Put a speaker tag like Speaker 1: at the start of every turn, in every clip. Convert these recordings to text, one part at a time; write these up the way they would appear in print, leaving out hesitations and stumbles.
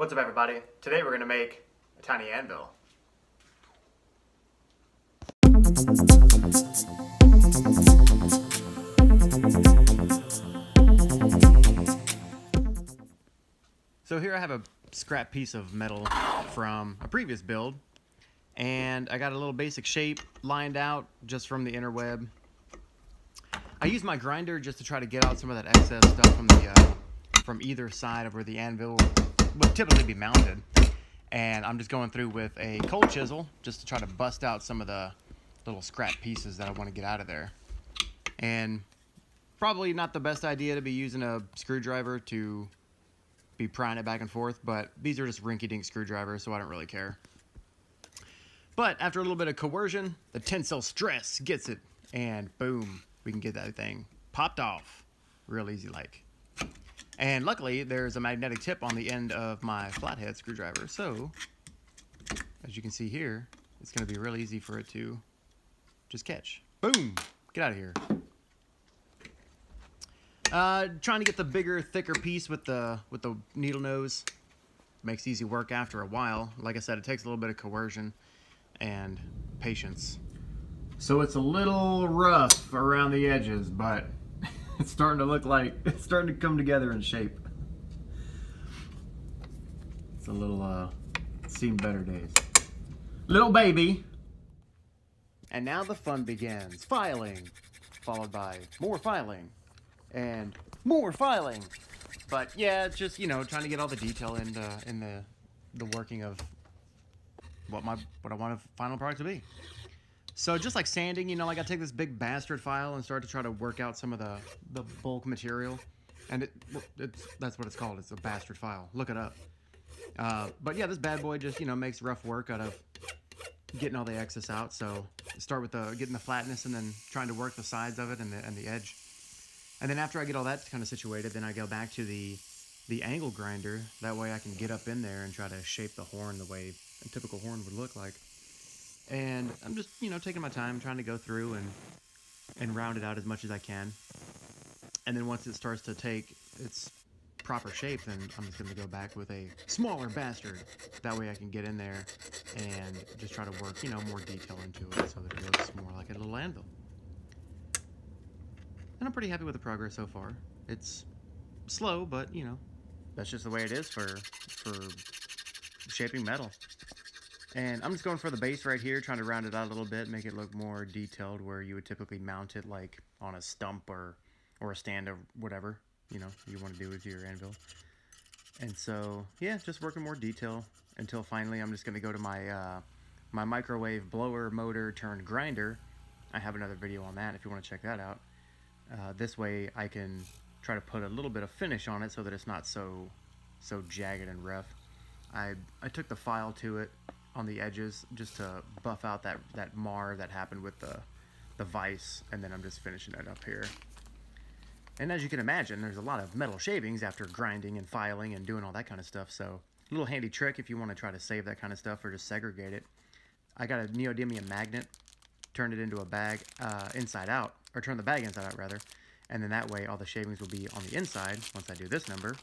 Speaker 1: What's up, everybody? Today we're going to make a tiny anvil. So here I have a scrap piece of metal from a previous build, and I got a little basic shape lined out just from the interweb. I used my grinder just to try to get out some of that excess stuff from either side of where the anvil would typically be mounted. And I'm just going through with a cold chisel just to try to bust out some of the little scrap pieces that I want to get out of there. And probably not the best idea to be using a screwdriver to be prying it back and forth, but these are just rinky-dink screwdrivers, so I don't really care. But after a little bit of coercion, the tensile stress gets it, and boom, we can get that thing popped off real easy like. And luckily, there's a magnetic tip on the end of my flathead screwdriver, so as you can see here, it's going to be real easy for it to just catch. Boom! Get out of here. Trying to get the bigger, thicker piece with the needle nose makes easy work after a while. Like I said, it takes a little bit of coercion and patience. So it's a little rough around the edges, but it's starting to look like it's starting to come together in shape. It's a little seen better days. Little baby. And now the fun begins. Filing, followed by more filing and more filing. But yeah, it's just, you know, trying to get all the detail in the working of what I want a final product to be. So just like sanding, you know, like I take this big bastard file and start to try to work out some of the bulk material. And that's what it's called. It's a bastard file. Look it up. But yeah, this bad boy just, you know, makes rough work out of getting all the excess out. So start with getting the flatness and then trying to work the sides of it and the edge. And then after I get all that kind of situated, then I go back to the angle grinder. That way I can get up in there and try to shape the horn the way a typical horn would look like. And I'm just, you know, taking my time, trying to go through and round it out as much as I can. And then once it starts to take its proper shape, then I'm just going to go back with a smaller bastard. That way I can get in there and just try to work, you know, more detail into it so that it looks more like a little anvil. And I'm pretty happy with the progress so far. It's slow, but, you know, that's just the way it is for shaping metal. And I'm just going for the base right here, trying to round it out a little bit, make it look more detailed where you would typically mount it like on a stump or a stand or whatever, you know, you want to do with your anvil. And so, yeah, just working more detail until finally I'm just going to go to my microwave blower motor turned grinder. I have another video on that if you want to check that out. This way I can try to put a little bit of finish on it so that it's not so jagged and rough. I took the file to it on the edges just to buff out that mar that happened with the vise, and then I'm just finishing it up here. And as you can imagine, there's a lot of metal shavings after grinding and filing and doing all that kind of stuff, so a little handy trick if you want to try to save that kind of stuff or just segregate it. I got a neodymium magnet, turned it into a bag inside out, or turn the bag inside out rather, and then that way all the shavings will be on the inside once I do this number.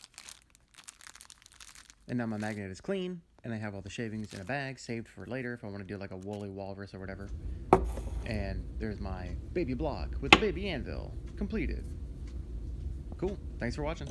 Speaker 1: And now my magnet is clean, and I have all the shavings in a bag saved for later if I want to do like a woolly walrus or whatever. And there's my baby block with the baby anvil completed. Cool. Thanks for watching.